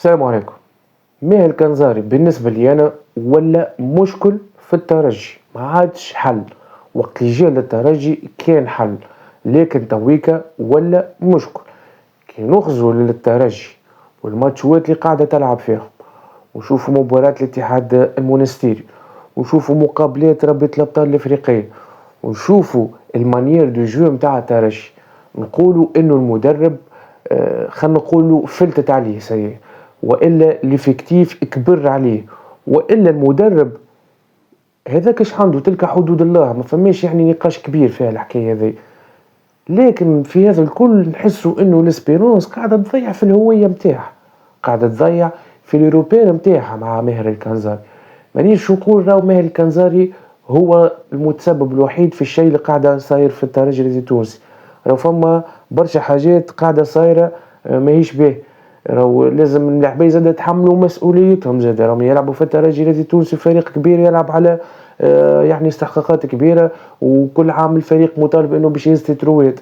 السلام عليكم. ماهر الكنزاري بالنسبة لي أنا ولا مشكل في الترجي، ما عادش حل. وقت اللي جا للترجي كان حل، لكن تويكا ولا مشكل. كي نخرجوا للترجي والماتشات اللي قاعدة تلعب فيهم، وشوفوا مباراة الاتحاد المونستيري، وشوفوا مقابلات ربيع الأبطال الإفريقية، ونشوفوا المانيير دو جو متاع الترجي، نقولوا انه المدرب خلينا نقولوا فلتت عليه سيء، والا ليفيكتيف كبر عليه، والا المدرب هذاك اش عنده تلك حدود الله، ما فماش يعني نقاش كبير فيها الحكايه هذه. لكن في هذا الكل نحسوا انه لسبيرونس قاعده تضيع في الهويه متاعها، قاعده تضيع في اليوروبيان متاعها مع ماهر الكنزاري. مانيش نقول راهو ماهر الكنزاري هو المتسبب الوحيد في الشيء اللي قاعده صاير في الترجي التونسي. راهو فما برشا حاجات قاعده صايره ماهيش به. راهو لازم اللاعبين زاد يتحملوا مسؤوليتهم، زاد راهم يلعبوا في الترجي التونسي، فريق كبير يلعب على يعني استحقاقات كبيره، وكل عام الفريق مطالب انه باش يهز تتروات.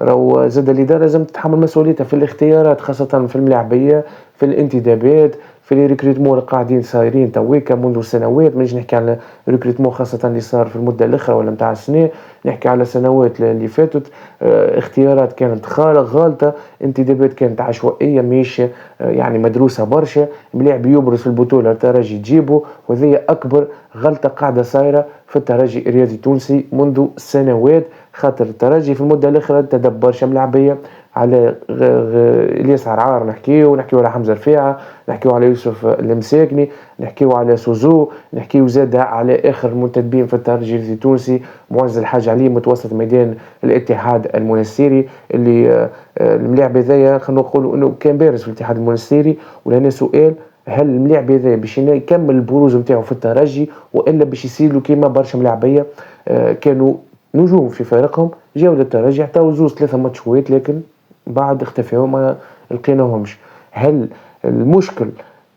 راهو زاد الإدارة لازم تتحمل مسؤوليتها في الاختيارات، خاصة في الملاعبية، في الانتدابات، في لي ريكروتمون اللي قاعدين صايرين تويكا منذ سنوات. مانيش نحكي على ريكروتمون خاصة اللي صار في المدة الأخرى ولا متاع السنة، نحكي على سنوات اللي فاتت. اختيارات كانت غالطة، انتدابات كانت عشوائية مش يعني مدروسة برشا. ملاعب يبرز في البطولة الترجي تجيبه، وهذه أكبر غلطة قاعدة صايرة في الترجي الرياضي التونسي منذ سنوات. خاطر الترجي في المده الاخيره تدبر ملاعبيه على الياس عرعار، نحكيو على حمزه رفيعه، نحكيو على يوسف المساكني، نحكيو على سوزو، نحكيو زاده على اخر المنتدبين في الترجي التونسي، معز الحاج علي متوسط ميدان الاتحاد المنستيري، اللي الملاعب هذايا خلينا نقولوا انه كان بارز في الاتحاد المنستيري. ولهنا سؤال: هل الملاعب هذا باش يكمل البروز نتاعو في الترجي، والا باش يصير له كيما برشا ملاعبيه كانوا نجوم في فريقهم جاو للترجي عطاو زوز ثلاثة ماتشوات، لكن بعد اختفوا ما لقيناهمش؟ هل المشكل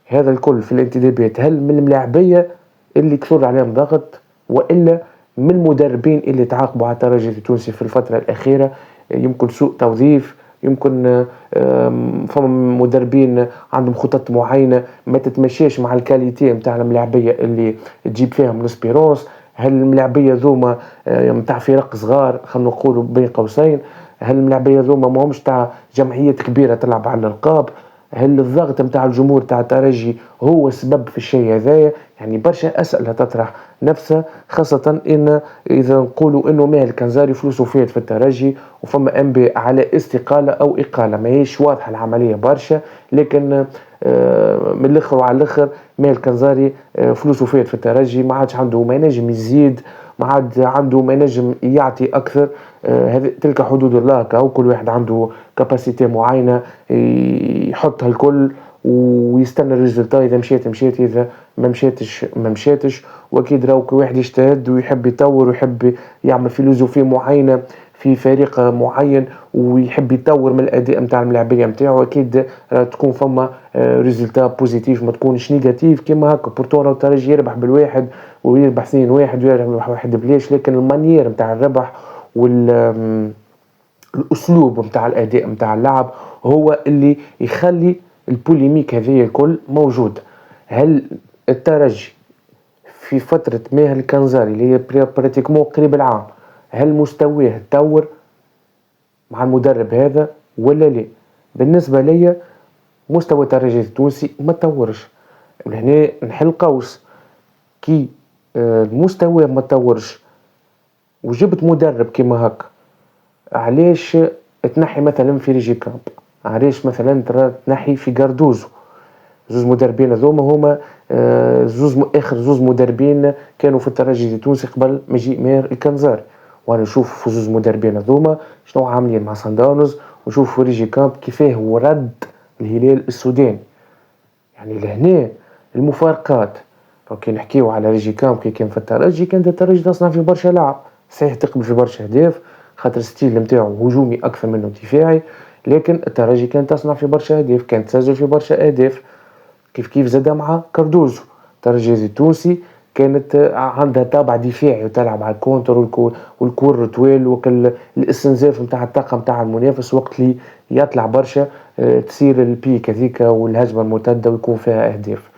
هذا الكل في الانتدابات هل من الملاعبية اللي كثر عليهم ضغط، والا من المدربين اللي تعاقبوا على الترجي التونسي في الفترة الأخيرة؟ يمكن سوء توظيف، يمكن فما مدربين عندهم خطط معينة ما تتمشيش مع الكاليتي متاع الملاعبية اللي تجيب فيهم الاسبيرونس. هل الملاعبيه ذوما متاع فرق صغار خلينا نقولوا بين قوسين؟ هل الملاعبيه ذوما ماهمش تاع جمعيات كبيره تلعب على الالقاب؟ هل الضغط متاع الجمهور تاع الترجي هو السبب في الشيء هذايا؟ يعني برشا اسئله تطرح نفسها، خاصه ان اذا نقولوا انه ماهر الكنزاري فلوسه فات في الترجي، وفما انباء على استقاله او اقاله، ماهيش واضحه العمليه برشا. لكن من الاخر وعلى الاخر ماهر الكنزاري فلوسه فات في الترجي، ما عادش عنده ما ينجم يزيد، ما عاد عنده ما ينجم يعطي اكثر. هذه تلك حدود الله، كاو كل واحد عنده كاباسيتي معينه يحطها الكل ويستنى الريزلتا، اذا مشيت مشيت، اذا ما مشيتش ما مشيتش. واكيد راهو كل واحد يجتهد ويحب يطور ويحب يعمل فيلوزوفي معينه في فريق معين، ويحب يطور من الاداء نتاع الملاعبيه نتاعو. اكيد تكون فما ريزلتا بوزيتيف، ما تكونش نيجاتيف كيما هكا. بورتو راهو الترجي يربح بالواحد ويربح 2-1 ويربح واحد بليش، لكن المانيير نتاع الربح والاسلوب نتاع الاداء نتاع اللعب هو اللي يخلي البوليميك هذه الكل موجود. هل الترجي في فترة ماهر الكنزاري اللي هي براتيكمون قريب العام، هل مستواه تطور مع المدرب هذا ولا لا؟ بالنسبة لي مستوى الترجي التونسي ما تطورش. لهنا نحل قوس: كي المستوى ما تطورش وجبت مدرب كيما هكا، علاش تنحي مثلا في ريجي كامب؟ علاش مثلا تنحي في قردوزو؟ زوز مدربين هذوما هما اخر زوز مدربين كانوا في الترجي التونسي قبل ما يجي ماهر الكنزاري. وانا نشوف في زوز مدربين هذوما شنو عاملين مع سان داونز، ونشوف في ريجي كامب كيفاه هو رد الهلال السوداني. يعني لهنا المفارقات. كي نحكيو على ريجي كامب كي كان في الترجي، كانت الترجي تصنع في برشا لعب، صحيح تقبل في برشا اهداف خاطر ستيل نتاعو هجومي اكثر منه دفاعي، لكن الترجي كانت تصنع في برشا اهداف، كانت تسجل في برشا اهداف. كيف زاد مع كاردوزو. الترجي التونسي كانت عندها طابع دفاعي وتلعب على الكونتر والكور طويل، وكل الاستنزاف نتاع الطاقه نتاع المنافس وقت اللي يطلع برشا، تصير البيك هذيكا والهجمة المرتدة ويكون فيها أهداف.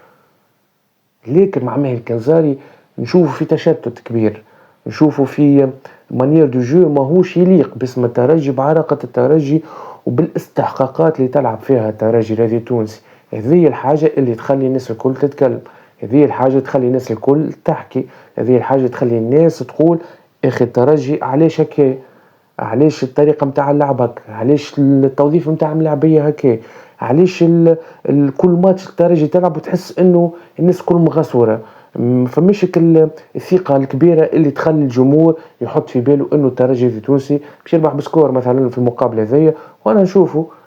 لكن مع ماهر الكنزاري نشوفوا في تشتت كبير، نشوفوا في مانيير دو جو ماهوش يليق باسم الترجي، بعراقة الترجي وبالاستحقاقات اللي تلعب فيها الترجي الرياضي التونسي. هذه الحاجة اللي تخلي الناس الكل تتكلم، هذه الحاجة تخلي الناس الكل تحكي، هذه الحاجة تخلي الناس تقول اخي الترجي علاش هكا، علاش الطريقة متاع اللعب هكا، علاش التوظيف متاع الملاعبية هكا، علاش كل ماتش الترجي تلعب وتحس انه الناس كل مغصورة. فمش الثقة الكبيرة اللي تخلي الجمهور يحط في باله انه الترجي التونسي باش يربح بسكور مثلا في المقابلة هذيا. وانا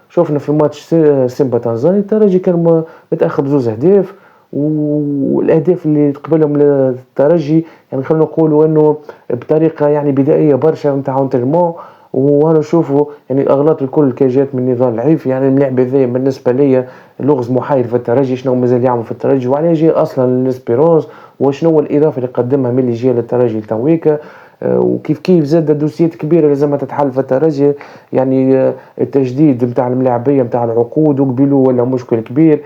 شوفنا في ماتش سيمبا تنزاني الترجي كان متأخر بزوز اهداف، والاهداف اللي تقبلهم للترجي يعني خلينا نقولوا انه بطريقه يعني بدائيه برشا نتاع اونترمون. وانا نشوفوا يعني الاغلاط الكل كي جات من نضال العيف. يعني اللعب هذا بالنسبه لي لغز محايد في الترجي، شنو مازال يعمل في الترجي وعلاه جاي اصلا للاسبيرونس، وشنو هو الاضافه اللي قدمها من اللي جاي للترجي تويكا. وكيف كيف زاد دوسيات كبيره لازم تتحل في الترجي. يعني التجديد نتاع الملاعبيه نتاع العقود وقبيله ولا مشكل كبير.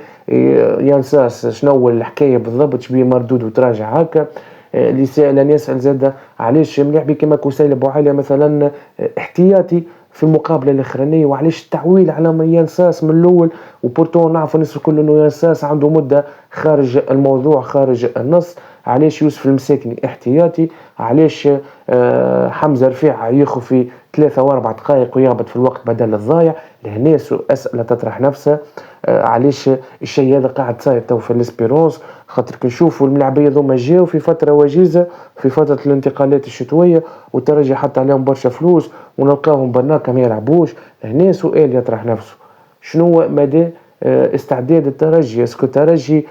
ينساس شنو هو الحكايه بالضبط، شبيه مردود وتراجع هكا. اللي سأل يسأل زاد علاش ملاعبي كيما كوسيل بوعلي مثلا احتياطي في المقابله الاخرانيه، وعلاش التعويل على ينساس من الاول. وبورتو نعرف الناس الكل انه ينساس عنده مده خارج الموضوع خارج النص. علاش يوسف المساكني احتياطي، علاش حمزه رفيع ياخذ في 3 و4 دقائق ويهبط في الوقت بدل الضايع. لهنا اسئله تطرح نفسها. علاش الشيء هذا قاعد صاير تو في الاسبيرونس، خاطر كنشوفوا الملاعبيه ذوما جاو في فتره وجيزه في فتره الانتقالات الشتويه والترجي حط عليهم برشا فلوس ونلقاهم برناكا ما يلعبوش. هنا سؤال يطرح نفسه، شنو هو مدى استعداد الترجي؟ اسكو الترجي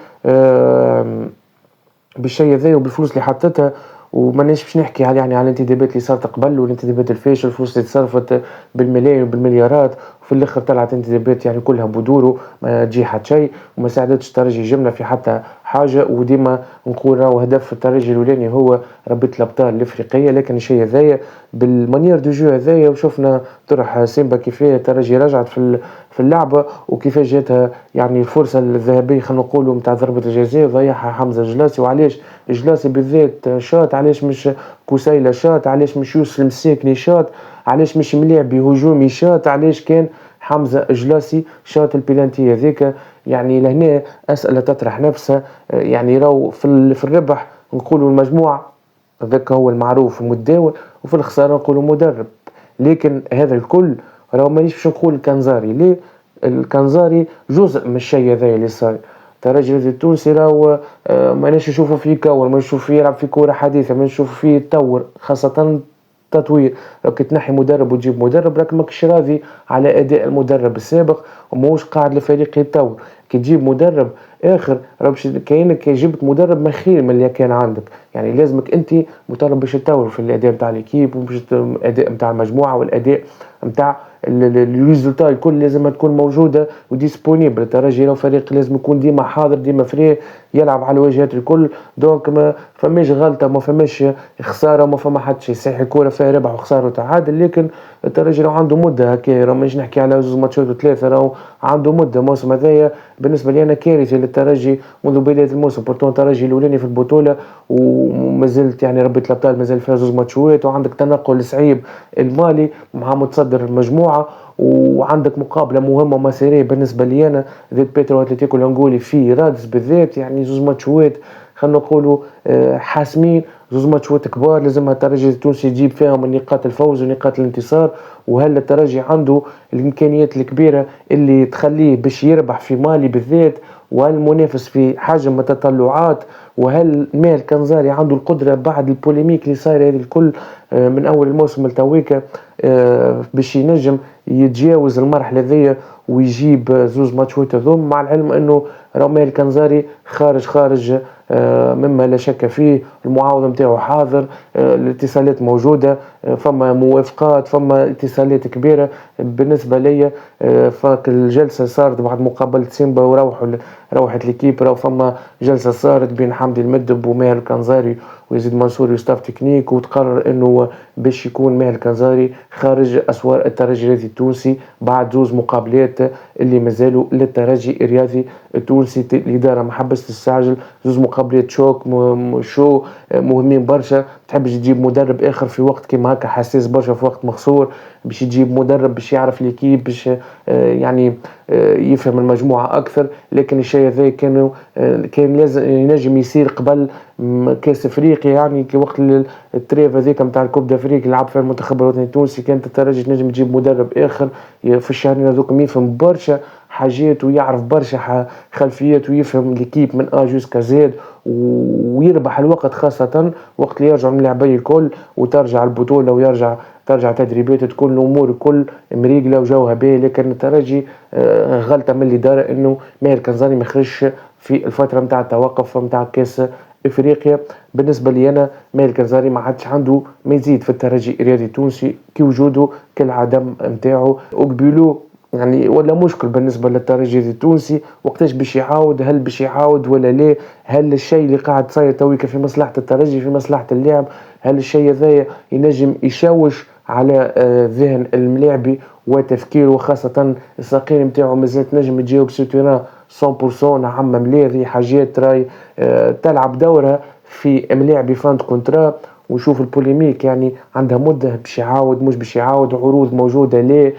بالشيء ذا وبالفلوس اللي حطتها، ومانيش باش نحكي يعني على الانتدابات اللي صارت قبل والانتدابات الفاشل، الفلوس اللي تصرفت بالملايين وبالمليارات وفي الاخر طلعت انتدابات يعني كلها بدورو ما تجي حتى شيء وما ساعدتش الترجي جمله في حتى حاجه. وديما نقول راهو هدف الترجي الاولاني هو ربية الابطال الافريقيه، لكن الشيء هذايا بالمانيير دو جو هذايا وشفنا طرح سيمبا كيفاه الترجي رجعت في اللعبه وكيفاش جاتها يعني الفرصه الذهبيه خلينا نقولوا نتاع ضربه الجزاء ضيعها حمزه الجلاسي. وعلاش الجلاسي بالذات شاط، علاش مش كوسيله شاط، علاش مش يوسف المساكني شاط، علاش مش ملاعبي هجومي شاط، علاش كان حمزه الجلاسي شاط البلانتي هذيك؟ يعني لهنا اسئله تطرح نفسها. يعني راهو في الربح نقولوا المجموعه ذاك هو المعروف ومتداول، وفي الخساره نقولوا مدرب. لكن هذا الكل راهو مانيش باش نقول الكنزاري ليه، الكنزاري جزء من الشيء هذا اللي صار. الترجي التونسي راهو ماناش نشوفوا فيه كور، ما نشوف فيه يلعب في كوره حديثه، ما نشوف فيه يتطور خاصه تطوير. راك تنحي مدرب وتجيب مدرب راك ماكش راضي على اداء المدرب السابق وماهوش قاعد الفريق يتطور. كي تجيب مدرب اخر راه باش كاينك جبت مدرب ما خير من اللي كان عندك. يعني لازمك انت مطالب باش تطور في الاداء نتاع ليكيب وباش الاداء نتاع المجموعه والاداء نتاع الريزولتا الكل لازم تكون موجوده وديسبونيبل. الترجي لو فريق لازم يكون ديما حاضر ديما فري يلعب على الواجهات الكل. دونك ما فماش غلطه ما فماش خساره ما فما حد شيء صحيح الكوره فيها ربح وخساره وتعادل. لكن الترجي لو عنده مده هكا راه مانيش نحكي على 2 ماتشات و3 راهو عنده مده. الموسم هذايا بالنسبه لي انا كارثي للترجي منذ بدايه الموسم. بورتون الترجي الاولاني في البطوله وما زلت يعني ربية الابطال مازال فيها 2 ماتشات وعندك تنقل صعيب المالي مع متصدر المجموعه وعندك مقابله مهمه ومسيريه بالنسبه لي انا ضد بيترو اتلتيكو الانغولي في رادس بالذات. يعني 2 ماتشات خلينا نقولوا حاسمين، 2 ماتشات كبار لازم الترجي التونسي يجيب فيهم النقاط الفوز ونقاط الانتصار. وهل الترجي عنده الامكانيات الكبيره اللي تخليه باش يربح في مالي بالذات؟ وهل المنافس في حجم التطلعات؟ وهل مال كنزاري عنده القدره بعد البوليميك اللي صاير هذه الكل من اول الموسم لتويكا باش ينجم يتجاوز المرحله ذي ويجيب 2 ماتشات هذوم؟ مع العلم انه راه مال كنزاري خارج مما لا شك فيه المعاوض نتاعو حاضر، الاتصالات موجودة، فما موافقات، فما اتصالات كبيرة. بالنسبة ليا فك الجلسة صارت بعد مقابلة سيمبا روحت ليكيب، راهو فما جلسة صارت بين حمدي المدب وماهر الكنزاري ويزيد منصور وستاف تكنيك، وتقرر انه باش يكون ماهر الكنزاري خارج اسوار الترجي الرياضي التونسي بعد زوز مقابلات اللي مازالوا للترجي الرياضي التونسي. الاداره ما حبش تستعجل، زوز مقابلات شوك شو مهمين برشا. تحبش تجيب مدرب اخر في وقت كيما هكا حساس برشا، في وقت مخسور، باش تجيب مدرب باش يعرف ليكيب، باش يعني يفهم المجموعه اكثر. لكن الشيء هذا كان لازم ينجم يصير قبل كاس افريقيا، يعني كي وقت التريف هذيك نتاع الكوب دافريك لعب فيها المنتخب الوطني التونسي، كانت الترجي تنجم تجيب مدرب اخر في الشهرين هذوك يفهم برشا حاجات ويعرف برشا خلفيات ويفهم ليكيب من جوسكا زاد، ويربح الوقت خاصة وقت اللي يرجعوا اللاعبين الكل وترجع البطولة ترجع تدريبات، تكون الامور الكل مريقله وجوها باهي. لكن الترجي غلطه من الاداره انه ماهر كنزاني ما يخرجش في الفتره نتاع التوقف نتاع كاس افريقيا. بالنسبه لي انا ماهر كنزاني ما عادش عنده ما يزيد في الترجي الرياضي التونسي كي وجوده كالعدم نتاعو، وقبلوه يعني ولا مشكل بالنسبه للترجي التونسي وقتاش باش يعاود، هل باش يعاود ولا لا، هل الشيء اللي قاعد صاير تويك في مصلحه الترجي في مصلحه اللاعب، هل الشيء هذا ينجم يشوش على ذهن الملاعبي وتفكيره، وخاصة الساقين نتاعو مازالت نجم تجاوب سيتيران 100%. نعم ملاذي حاجات راي تلعب دورها في ملاعبي فاند كونترا، ونشوف البوليميك يعني عندها مدة باش يعاود مش باش يعاود، عروض موجودة ليه،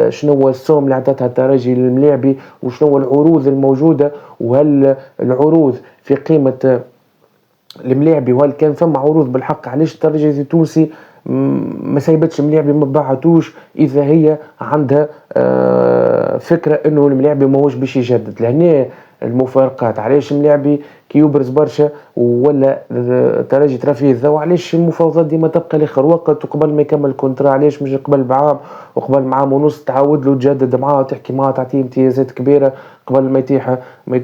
شنو هو السوم اللي عطاتها الترجي للملاعبي، وشنو هو العروض الموجودة، وهل العروض في قيمة الملاعبي، وهل كان ثم عروض بالحق. علاش الترجي التونسي ما سايبتش ملاعبي ما باعتوش اذا هي عندها فكره انه الملاعبي ماهوش باش يجدد؟ لهنا المفارقات. علاش ملاعبي كي يبرز برشا ولا ترجي ترفيه، وعلاش المفاوضات ديما تبقى لاخر وقت وقبل ما يكمل الكونترا؟ علاش مش قبل بعام وقبل عام ونص تعاود له تجدد معاه وتحكي معاه تعطيه امتيازات كبيره قبل ما يتيح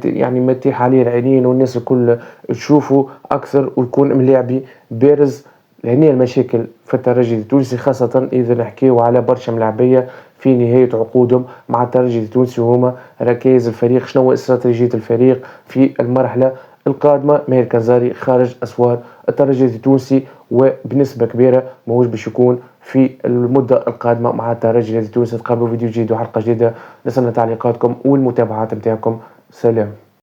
يعني ما يتيح عليه العينين والناس الكل تشوفه اكثر ويكون ملاعبي بارز؟ لهنا المشاكل في الترجي التونسي، خاصة إذا نحكيو على برشا ملاعبية في نهاية عقودهم مع الترجي التونسي، وهما ركائز الفريق. شنو استراتيجية الفريق في المرحلة القادمة؟ ماهر كنزاري خارج أسوار الترجي التونسي، وبنسبة كبيرة ماهوش باش يكون في المدة القادمة مع الترجي التونسي. تقابلوا فيديو جديد وحلقة جديدة، نستنى تعليقاتكم والمتابعات نتاعكم. سلام.